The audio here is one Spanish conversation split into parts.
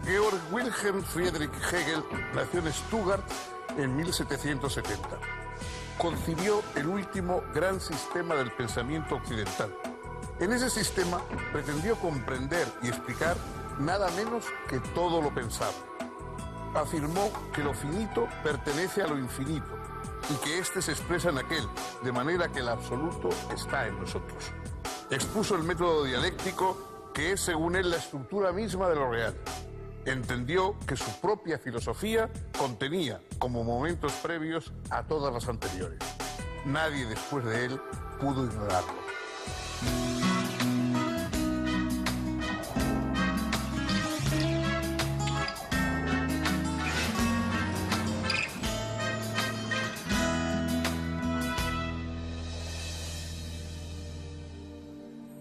Georg Wilhelm Friedrich Hegel nació en Stuttgart en 1770. Concibió el último gran sistema del pensamiento occidental. En ese sistema pretendió comprender y explicar nada menos que todo lo pensado. Afirmó que lo finito pertenece a lo infinito y que éste se expresa en aquel, de manera que el absoluto está en nosotros. Expuso el método dialéctico, que es, según él, la estructura misma de lo real. Entendió que su propia filosofía contenía como momentos previos a todas las anteriores. Nadie después de él pudo ignorarlo.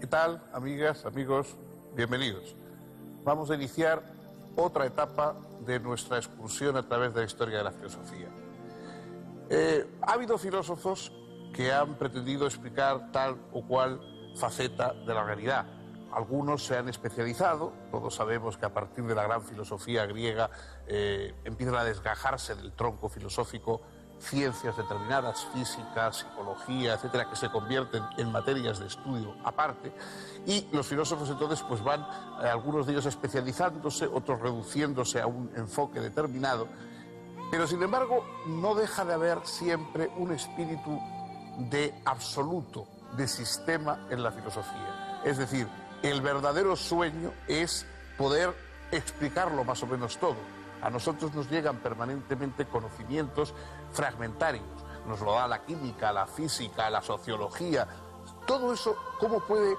¿Qué tal, amigas, amigos? Bienvenidos. Vamos a iniciar otra etapa de nuestra excursión a través de la historia de la filosofía. Ha habido filósofos que han pretendido explicar tal o cual faceta de la realidad. Algunos se han especializado. Todos sabemos que a partir de la gran filosofía griega empiezan a desgajarse del tronco filosófico ciencias determinadas, física, psicología, etcétera, que se convierten en materias de estudio aparte, y los filósofos entonces pues van, algunos de ellos especializándose, otros reduciéndose a un enfoque determinado, pero sin embargo no deja de haber siempre un espíritu de absoluto, de sistema en la filosofía. Es decir, el verdadero sueño es poder explicarlo más o menos todo. A nosotros nos llegan permanentemente conocimientos fragmentarios. Nos lo da la química, la física, la sociología. Todo eso, ¿cómo puede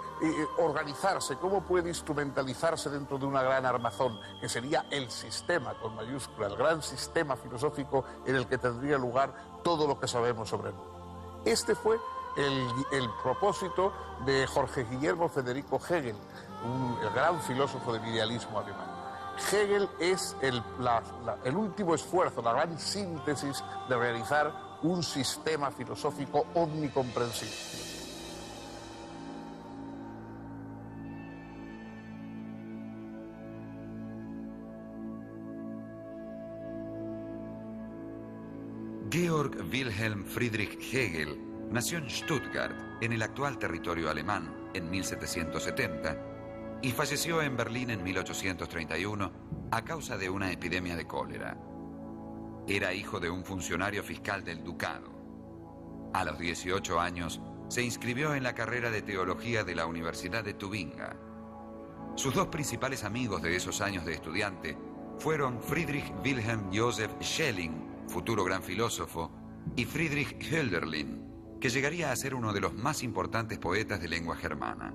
organizarse? ¿Cómo puede instrumentalizarse dentro de una gran armazón? Que sería el sistema, con mayúscula, el gran sistema filosófico en el que tendría lugar todo lo que sabemos sobre el mundo. Este fue el propósito de Jorge Guillermo Federico Hegel, el gran filósofo del idealismo alemán. Hegel es el último esfuerzo, la gran síntesis de realizar un sistema filosófico omnicomprensible. Georg Wilhelm Friedrich Hegel nació en Stuttgart, en el actual territorio alemán, en 1770, y falleció en Berlín en 1831 a causa de una epidemia de cólera. Era hijo de un funcionario fiscal del ducado. A los 18 años se inscribió en la carrera de teología de la Universidad de Tubinga. Sus dos principales amigos de esos años de estudiante fueron Friedrich Wilhelm Joseph Schelling, futuro gran filósofo, y Friedrich Hölderlin, que llegaría a ser uno de los más importantes poetas de lengua germana.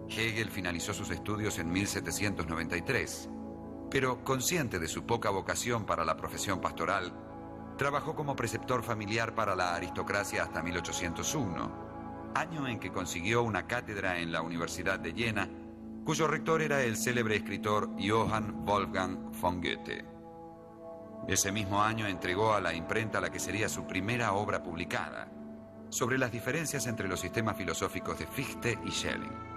Hegel finalizó sus estudios en 1793, pero consciente de su poca vocación para la profesión pastoral, trabajó como preceptor familiar para la aristocracia hasta 1801, año en que consiguió una cátedra en la Universidad de Jena, cuyo rector era el célebre escritor Johann Wolfgang von Goethe. Ese mismo año entregó a la imprenta la que sería su primera obra publicada, sobre las diferencias entre los sistemas filosóficos de Fichte y Schelling.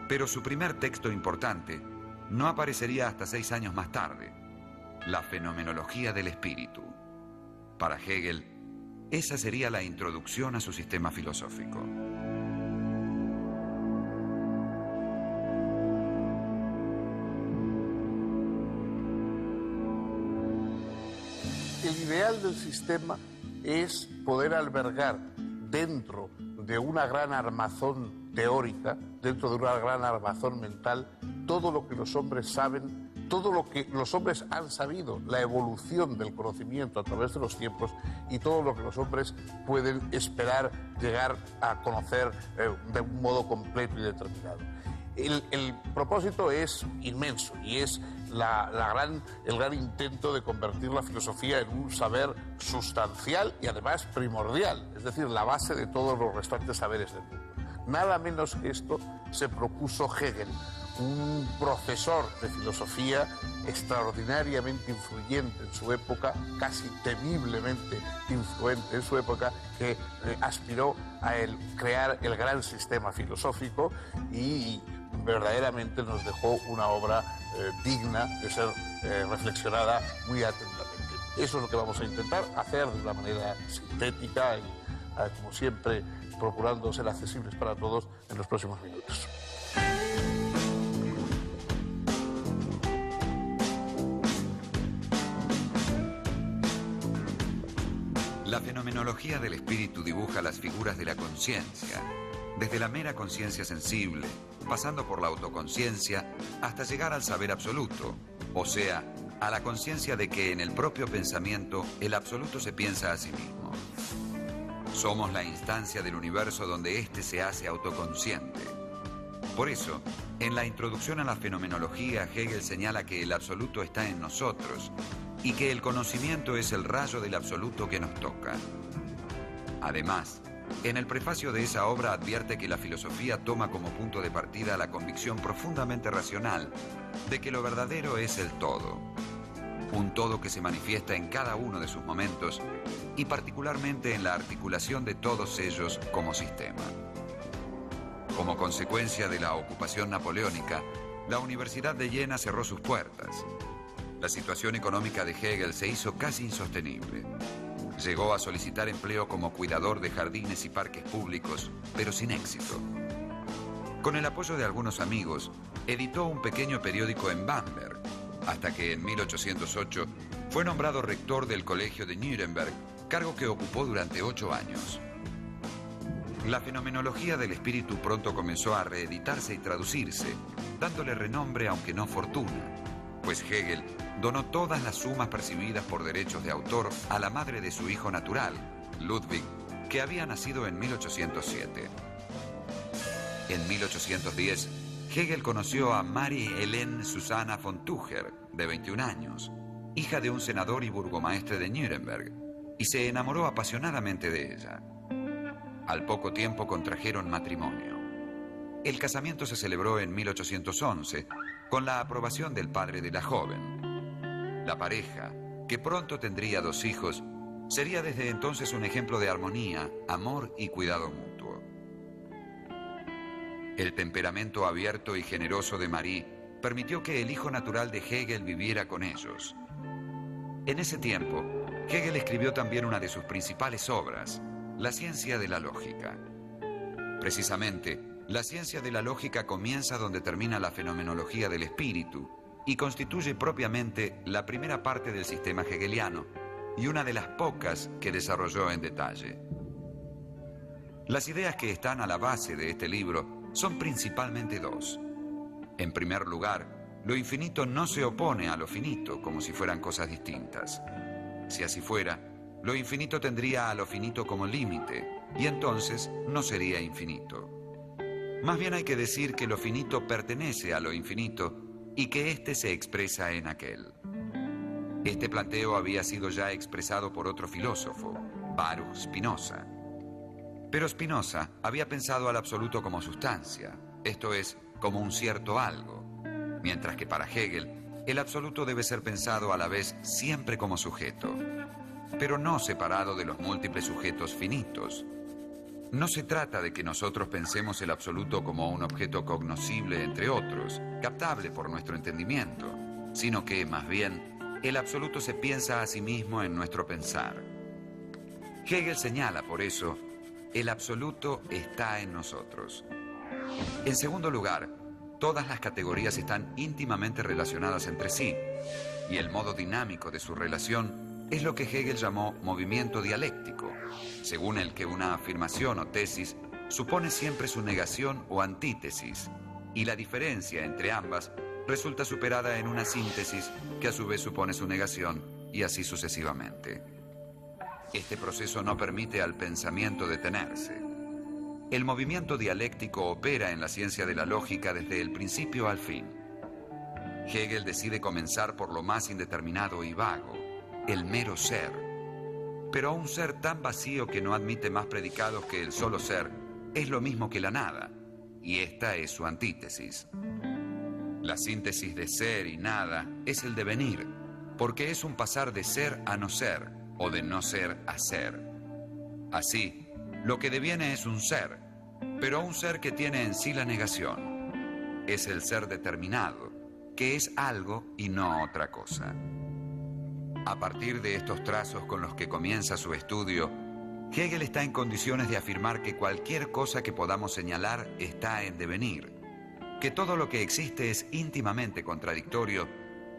Pero su primer texto importante no aparecería hasta 6 años más tarde, La fenomenología del espíritu. Para Hegel, esa sería la introducción a su sistema filosófico. El ideal del sistema es poder albergar dentro de una gran armazón teórica, dentro de una gran armazón mental, todo lo que los hombres saben, todo lo que los hombres han sabido, la evolución del conocimiento a través de los tiempos y todo lo que los hombres pueden esperar llegar a conocer de un modo completo y determinado. El propósito es inmenso y es el gran intento de convertir la filosofía en un saber sustancial y además primordial, es decir, la base de todos los restantes saberes del mundo. Nada menos que esto se propuso Hegel, un profesor de filosofía extraordinariamente influyente en su época, casi temiblemente influente en su época, que aspiró a crear el gran sistema filosófico y verdaderamente nos dejó una obra digna de ser reflexionada muy atentamente. Eso es lo que vamos a intentar hacer de una manera sintética y, como siempre, procurando ser accesibles para todos en los próximos minutos. La fenomenología del espíritu dibuja las figuras de la conciencia, desde la mera conciencia sensible, pasando por la autoconciencia, hasta llegar al saber absoluto, o sea, a la conciencia de que en el propio pensamiento el absoluto se piensa a sí mismo. Somos la instancia del universo donde éste se hace autoconsciente. Por eso, en la introducción a la fenomenología, Hegel señala que el absoluto está en nosotros y que el conocimiento es el rayo del absoluto que nos toca. Además, en el prefacio de esa obra advierte que la filosofía toma como punto de partida la convicción profundamente racional de que lo verdadero es el todo. Un todo que se manifiesta en cada uno de sus momentos y particularmente en la articulación de todos ellos como sistema. Como consecuencia de la ocupación napoleónica, la Universidad de Jena cerró sus puertas. La situación económica de Hegel se hizo casi insostenible. Llegó a solicitar empleo como cuidador de jardines y parques públicos, pero sin éxito. Con el apoyo de algunos amigos, editó un pequeño periódico en Bamberg, hasta que en 1808 fue nombrado rector del Colegio de Nuremberg, cargo que ocupó durante 8 años. La fenomenología del espíritu pronto comenzó a reeditarse y traducirse, dándole renombre aunque no fortuna, pues Hegel donó todas las sumas percibidas por derechos de autor a la madre de su hijo natural, Ludwig, que había nacido en 1807. En 1810, Hegel conoció a Marie-Helene Susanna von Tucher, de 21 años, hija de un senador y burgomaestre de Nuremberg, y se enamoró apasionadamente de ella. Al poco tiempo contrajeron matrimonio. El casamiento se celebró en 1811 con la aprobación del padre de la joven. La pareja, que pronto tendría 2 hijos, sería desde entonces un ejemplo de armonía, amor y cuidado mutuo. El temperamento abierto y generoso de Marie permitió que el hijo natural de Hegel viviera con ellos. En ese tiempo, Hegel escribió también una de sus principales obras, La ciencia de la lógica. Precisamente, la ciencia de la lógica comienza donde termina la fenomenología del espíritu y constituye propiamente la primera parte del sistema hegeliano y una de las pocas que desarrolló en detalle. Las ideas que están a la base de este libro son principalmente 2. En primer lugar, lo infinito no se opone a lo finito como si fueran cosas distintas. Si así fuera, lo infinito tendría a lo finito como límite y entonces no sería infinito. Más bien hay que decir que lo finito pertenece a lo infinito y que éste se expresa en aquel. Este planteo había sido ya expresado por otro filósofo, Baruch Spinoza. Pero Spinoza había pensado al absoluto como sustancia, esto es, como un cierto algo, mientras que para Hegel, el absoluto debe ser pensado a la vez siempre como sujeto, pero no separado de los múltiples sujetos finitos. No se trata de que nosotros pensemos el absoluto como un objeto cognoscible entre otros, captable por nuestro entendimiento, sino que, más bien, el absoluto se piensa a sí mismo en nuestro pensar. Hegel señala, por eso, el absoluto está en nosotros. En segundo lugar, todas las categorías están íntimamente relacionadas entre sí, y el modo dinámico de su relación es lo que Hegel llamó movimiento dialéctico, según el que una afirmación o tesis supone siempre su negación o antítesis, y la diferencia entre ambas resulta superada en una síntesis que a su vez supone su negación, y así sucesivamente. Este proceso no permite al pensamiento detenerse. El movimiento dialéctico opera en la ciencia de la lógica desde el principio al fin. Hegel decide comenzar por lo más indeterminado y vago, el mero ser. Pero un ser tan vacío que no admite más predicados que el solo ser es lo mismo que la nada, y esta es su antítesis. La síntesis de ser y nada es el devenir, porque es un pasar de ser a no ser, o de no ser a ser. Así, lo que deviene es un ser, pero un ser que tiene en sí la negación. es el ser determinado, que es algo y no otra cosa. A partir de estos trazos con los que comienza su estudio, Hegel está en condiciones de afirmar que cualquier cosa que podamos señalar está en devenir, que todo lo que existe es íntimamente contradictorio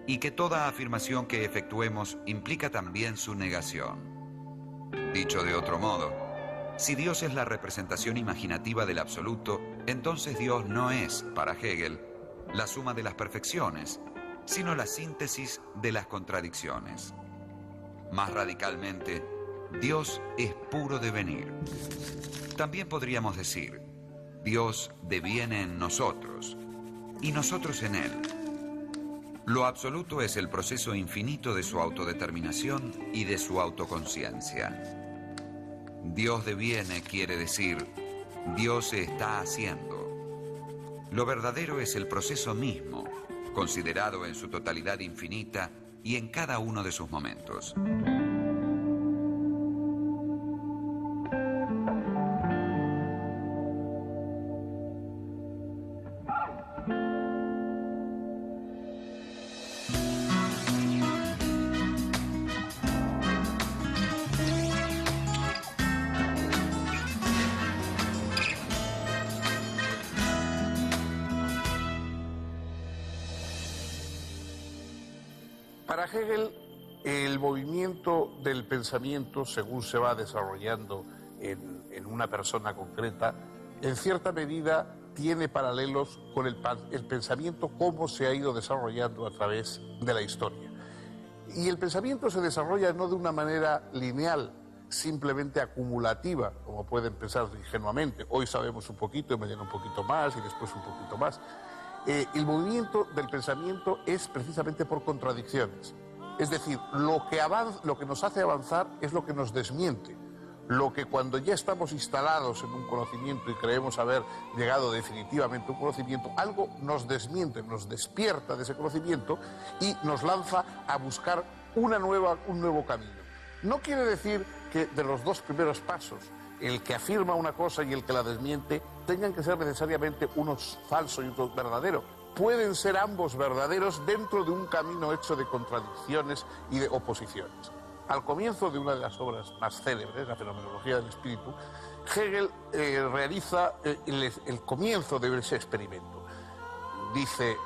y que toda afirmación que efectuemos implica también su negación. Dicho de otro modo, si Dios es la representación imaginativa del absoluto, entonces Dios no es, para Hegel, la suma de las perfecciones, sino la síntesis de las contradicciones. Más radicalmente, Dios es puro devenir. También podríamos decir, Dios deviene en nosotros y nosotros en Él. Lo absoluto es el proceso infinito de su autodeterminación y de su autoconciencia. Dios deviene quiere decir, Dios se está haciendo. Lo verdadero es el proceso mismo, considerado en su totalidad infinita y en cada uno de sus momentos. Para Hegel, el movimiento del pensamiento, según se va desarrollando en una persona concreta, en cierta medida tiene paralelos con el pensamiento como se ha ido desarrollando a través de la historia. Y el pensamiento se desarrolla no de una manera lineal, simplemente acumulativa, como pueden pensar ingenuamente. Hoy sabemos un poquito y mañana un poquito más y después un poquito más. El movimiento del pensamiento es precisamente por contradicciones. Es decir, lo que nos hace avanzar es lo que nos desmiente. Lo que cuando ya estamos instalados en un conocimiento y creemos haber llegado definitivamente a un conocimiento, algo nos desmiente, nos despierta de ese conocimiento y nos lanza a buscar un nuevo camino. No quiere decir que de los dos primeros pasos, el que afirma una cosa y el que la desmiente, tengan que ser necesariamente unos falsos y otros verdaderos. Pueden ser ambos verdaderos dentro de un camino hecho de contradicciones y de oposiciones. Al comienzo de una de las obras más célebres, la Fenomenología del Espíritu, Hegel realiza el comienzo de ese experimento. Dice,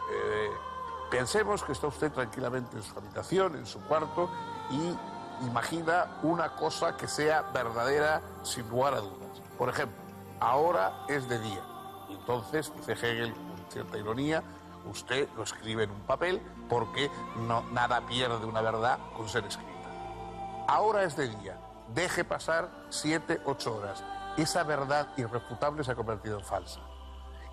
pensemos que está usted tranquilamente en su habitación, en su cuarto, y imagina una cosa que sea verdadera sin lugar a dudas. Por ejemplo, ahora es de día. Entonces, dice Hegel con cierta ironía, usted lo escribe en un papel porque nada pierde una verdad con ser escrita. Ahora es de día. Deje pasar 7, 8 horas. Esa verdad irrefutable se ha convertido en falsa.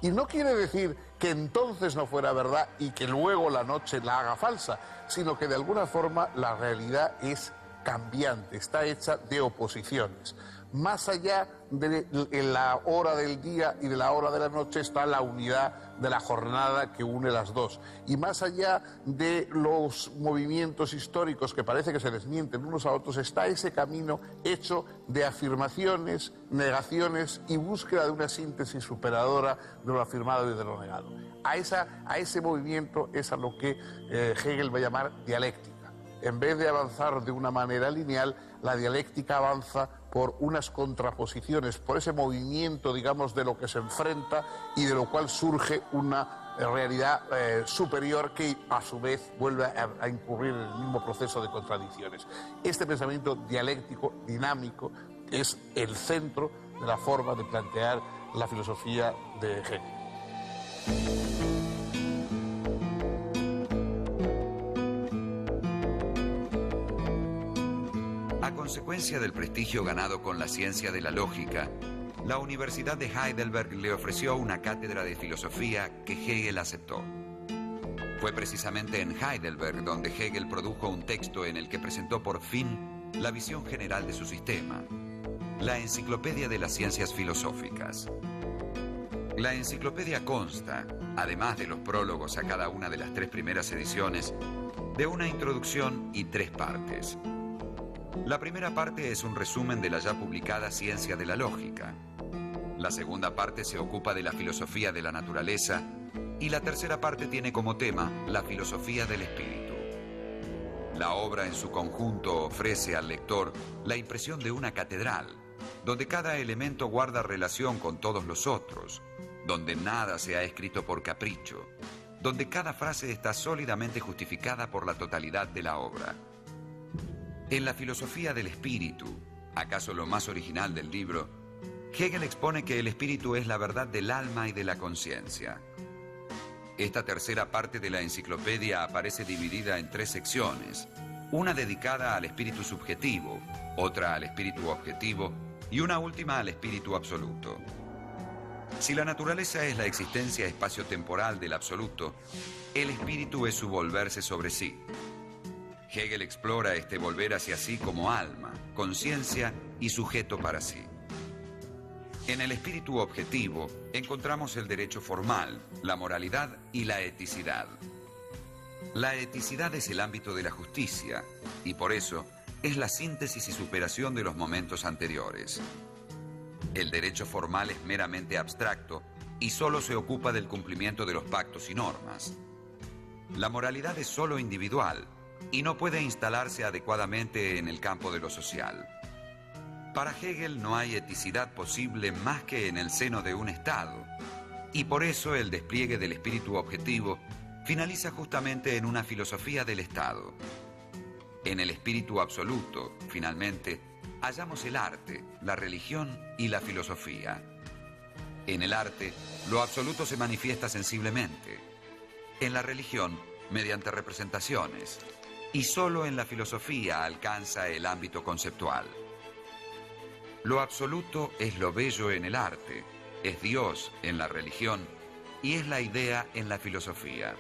Y no quiere decir que entonces no fuera verdad y que luego la noche la haga falsa, sino que de alguna forma la realidad es cambiante, está hecha de oposiciones. Más allá de la hora del día y de la hora de la noche está la unidad de la jornada que une las dos. Y más allá de los movimientos históricos que parece que se desmienten unos a otros, está ese camino hecho de afirmaciones, negaciones y búsqueda de una síntesis superadora de lo afirmado y de lo negado. A ese movimiento es a lo que Hegel va a llamar dialéctica. En vez de avanzar de una manera lineal, la dialéctica avanza por unas contraposiciones, por ese movimiento, digamos, de lo que se enfrenta y de lo cual surge una realidad superior que a su vez vuelve a incurrir en el mismo proceso de contradicciones. Este pensamiento dialéctico, dinámico, es el centro de la forma de plantear la filosofía de Hegel. A consecuencia del prestigio ganado con la ciencia de la lógica, la Universidad de Heidelberg le ofreció una cátedra de filosofía que Hegel aceptó. Fue precisamente en Heidelberg donde Hegel produjo un texto en el que presentó por fin la visión general de su sistema, la Enciclopedia de las Ciencias Filosóficas. La enciclopedia consta, además de los prólogos a cada una de las 3 primeras ediciones, de una introducción y 3 partes. La primera parte es un resumen de la ya publicada Ciencia de la Lógica. La segunda parte se ocupa de la filosofía de la naturaleza y la tercera parte tiene como tema la filosofía del espíritu. La obra en su conjunto ofrece al lector la impresión de una catedral, donde cada elemento guarda relación con todos los otros, donde nada se ha escrito por capricho, donde cada frase está sólidamente justificada por la totalidad de la obra. En la filosofía del espíritu, acaso lo más original del libro, Hegel expone que el espíritu es la verdad del alma y de la conciencia. Esta tercera parte de la enciclopedia aparece dividida en 3 secciones, una dedicada al espíritu subjetivo, otra al espíritu objetivo y una última al espíritu absoluto. Si la naturaleza es la existencia espaciotemporal del absoluto, el espíritu es su volverse sobre sí. Hegel explora este volver hacia sí como alma, conciencia y sujeto para sí. En el espíritu objetivo encontramos el derecho formal, la moralidad y la eticidad. La eticidad es el ámbito de la justicia y por eso es la síntesis y superación de los momentos anteriores. El derecho formal es meramente abstracto y solo se ocupa del cumplimiento de los pactos y normas. La moralidad es solo individual y no puede instalarse adecuadamente en el campo de lo social. Para Hegel no hay eticidad posible más que en el seno de un Estado, y por eso el despliegue del espíritu objetivo finaliza justamente en una filosofía del Estado. En el espíritu absoluto, finalmente, hallamos el arte, la religión y la filosofía. En el arte, lo absoluto se manifiesta sensiblemente. En la religión, mediante representaciones. Y solo en la filosofía alcanza el ámbito conceptual. Lo absoluto es lo bello en el arte, es Dios en la religión y es la idea en la filosofía.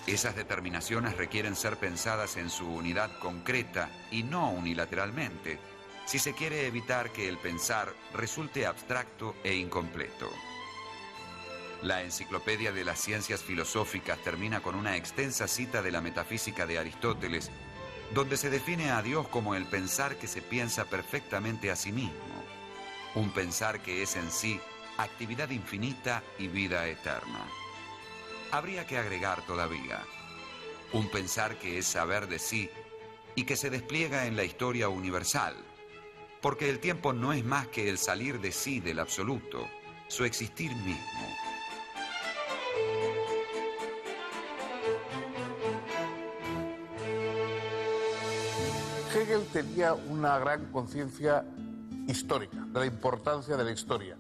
Esas determinaciones requieren ser pensadas en su unidad concreta y no unilateralmente, si se quiere evitar que el pensar resulte abstracto e incompleto. La Enciclopedia de las Ciencias Filosóficas termina con una extensa cita de la metafísica de Aristóteles, donde se define a Dios como el pensar que se piensa perfectamente a sí mismo, un pensar que es en sí actividad infinita y vida eterna. Habría que agregar todavía, un pensar que es saber de sí y que se despliega en la historia universal, porque el tiempo no es más que el salir de sí del absoluto, su existir mismo. Hegel tenía una gran conciencia histórica, de la importancia de la historia.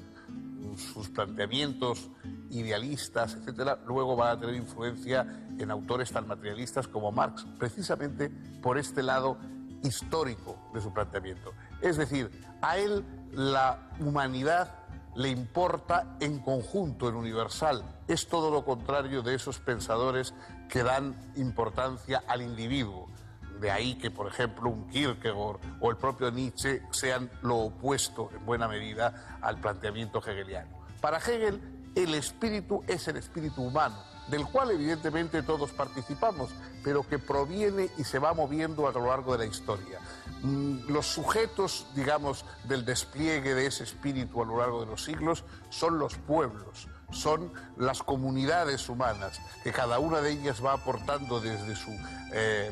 Sus planteamientos idealistas, etcétera, luego van a tener influencia en autores tan materialistas como Marx, precisamente por este lado histórico de su planteamiento. Es decir, a él la humanidad le importa en conjunto, en universal. Es todo lo contrario de esos pensadores que dan importancia al individuo. De ahí que, por ejemplo, un Kierkegaard o el propio Nietzsche sean lo opuesto, en buena medida, al planteamiento hegeliano. Para Hegel, el espíritu es el espíritu humano, del cual evidentemente todos participamos, pero que proviene y se va moviendo a lo largo de la historia. Los sujetos, digamos, del despliegue de ese espíritu a lo largo de los siglos son los pueblos, son las comunidades humanas, que cada una de ellas va aportando desde su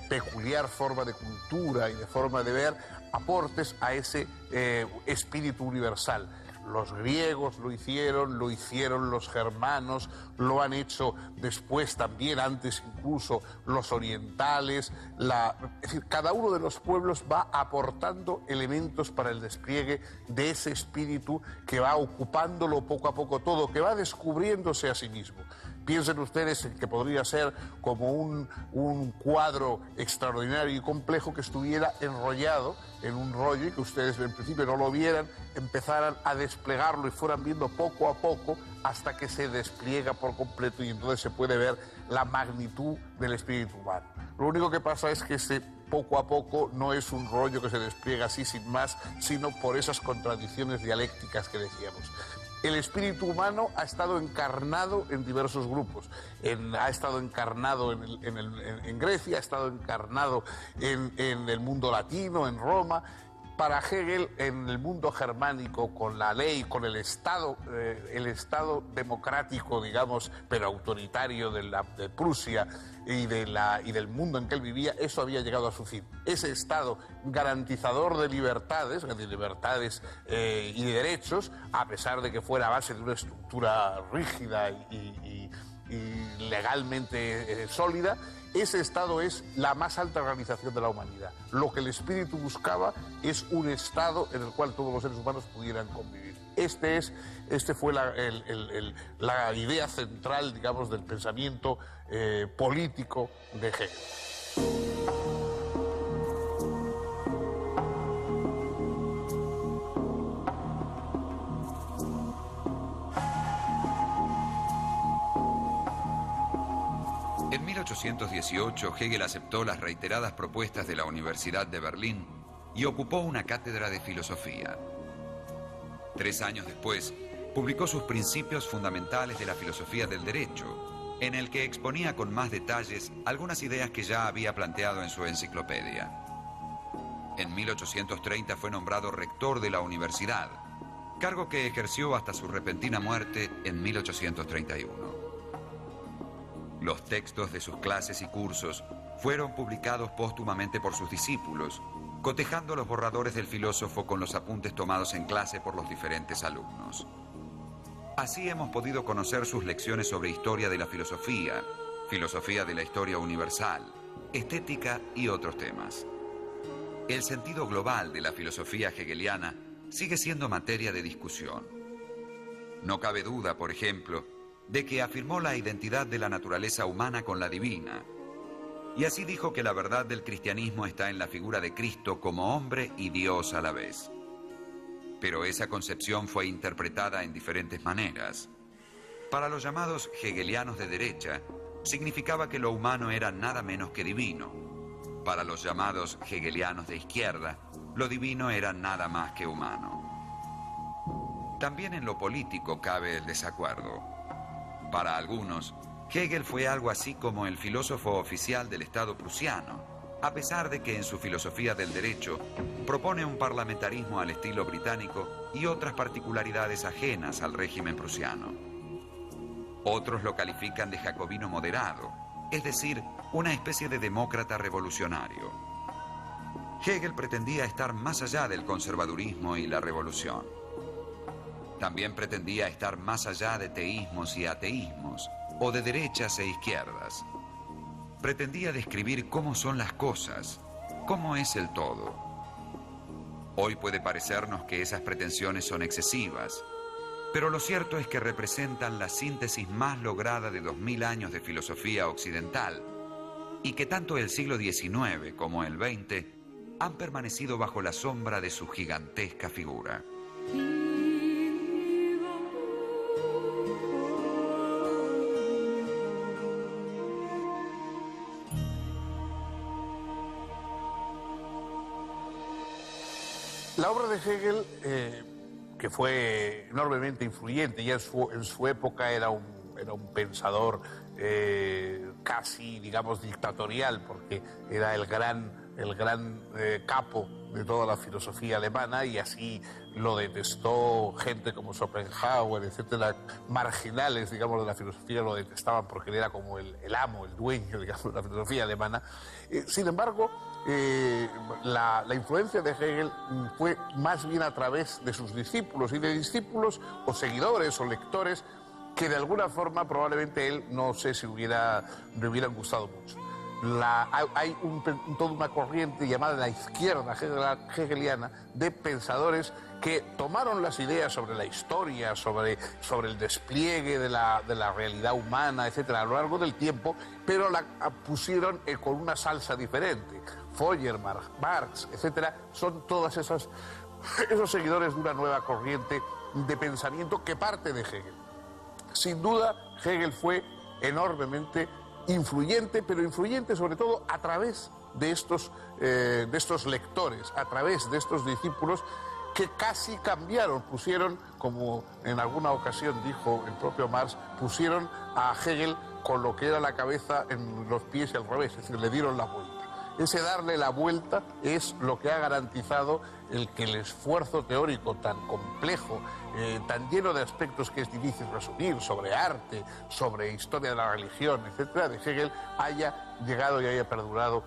peculiar forma de cultura y de forma de ver aportes a ese espíritu universal. Los griegos lo hicieron los germanos, lo han hecho después también, antes incluso los orientales. Es decir, cada uno de los pueblos va aportando elementos para el despliegue de ese espíritu que va ocupándolo poco a poco todo, que va descubriéndose a sí mismo. Piensen ustedes en que podría ser como un cuadro extraordinario y complejo que estuviera enrollado en un rollo y que ustedes en principio no lo vieran, empezaran a desplegarlo y fueran viendo poco a poco hasta que se despliega por completo y entonces se puede ver la magnitud del espíritu humano. Lo único que pasa es que ese poco a poco no es un rollo que se despliega así sin más, sino por esas contradicciones dialécticas que decíamos. El espíritu humano ha estado encarnado en diversos grupos. Ha estado encarnado en Grecia, ha estado encarnado en el mundo latino, en Roma. Para Hegel, en el mundo germánico, con la ley, con el Estado democrático, digamos, pero autoritario de Prusia y del mundo en que él vivía, eso había llegado a su fin. Ese Estado garantizador de libertades y de derechos, a pesar de que fuera a base de una estructura rígida y legalmente sólida, ese Estado es la más alta organización de la humanidad. Lo que el espíritu buscaba es un Estado en el cual todos los seres humanos pudieran convivir. Este fue la idea central, digamos, del pensamiento político de Hegel. En 1818, Hegel aceptó las reiteradas propuestas de la Universidad de Berlín y ocupó una cátedra de filosofía. 3 años después, publicó sus Principios Fundamentales de la Filosofía del Derecho, en el que exponía con más detalles algunas ideas que ya había planteado en su enciclopedia. En 1830 fue nombrado rector de la universidad, cargo que ejerció hasta su repentina muerte en 1831. Los textos de sus clases y cursos fueron publicados póstumamente por sus discípulos, cotejando los borradores del filósofo con los apuntes tomados en clase por los diferentes alumnos. Así hemos podido conocer sus lecciones sobre historia de la filosofía, filosofía de la historia universal, estética y otros temas. El sentido global de la filosofía hegeliana sigue siendo materia de discusión. No cabe duda, por ejemplo, de que afirmó la identidad de la naturaleza humana con la divina, y así dijo que la verdad del cristianismo está en la figura de Cristo como hombre y Dios a la vez. Pero esa concepción fue interpretada en diferentes maneras. Para los llamados hegelianos de derecha, significaba que lo humano era nada menos que divino. Para los llamados hegelianos de izquierda, lo divino era nada más que humano. También en lo político cabe el desacuerdo. Para algunos, Hegel fue algo así como el filósofo oficial del Estado prusiano, a pesar de que en su filosofía del derecho propone un parlamentarismo al estilo británico y otras particularidades ajenas al régimen prusiano. Otros lo califican de jacobino moderado, es decir, una especie de demócrata revolucionario. Hegel pretendía estar más allá del conservadurismo y la revolución. También pretendía estar más allá de teísmos y ateísmos, o de derechas e izquierdas. Pretendía describir cómo son las cosas, cómo es el todo. Hoy puede parecernos que esas pretensiones son excesivas, pero lo cierto es que representan la síntesis más lograda de 2000 años de filosofía occidental, y que tanto el siglo XIX como el XX han permanecido bajo la sombra de su gigantesca figura. La obra de Hegel, que fue enormemente influyente, ya en su época era un pensador casi, digamos, dictatorial, porque era el gran capo de toda la filosofía alemana, y así lo detestó gente como Schopenhauer, etcétera, marginales, digamos, de la filosofía lo detestaban porque él era como el amo, el dueño, digamos, de la filosofía alemana. Sin embargo, la influencia de Hegel fue más bien a través de sus discípulos, y de discípulos o seguidores o lectores que de alguna forma probablemente él, no sé si le hubieran gustado mucho. Hay toda una corriente llamada la izquierda hegeliana de pensadores que tomaron las ideas sobre la historia, sobre el despliegue de la realidad humana, etcétera, a lo largo del tiempo, pero la pusieron con una salsa diferente. Feuerbach, Marx, etcétera, son todos esos seguidores de una nueva corriente de pensamiento que parte de Hegel. Sin duda, Hegel fue enormemente influyente, pero influyente sobre todo a través de estos lectores, a través de estos discípulos que casi cambiaron, pusieron, como en alguna ocasión dijo el propio Marx, pusieron a Hegel con lo que era la cabeza en los pies y al revés, es decir, le dieron la vuelta. Ese darle la vuelta es lo que ha garantizado el que el esfuerzo teórico tan complejo, tan lleno de aspectos que es difícil resumir, sobre arte, sobre historia de la religión, etcétera, de Hegel, haya llegado y haya perdurado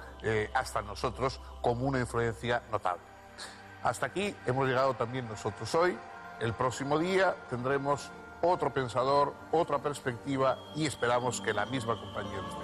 hasta nosotros como una influencia notable. Hasta aquí hemos llegado también nosotros hoy. El próximo día tendremos otro pensador, otra perspectiva y esperamos que la misma compañía nos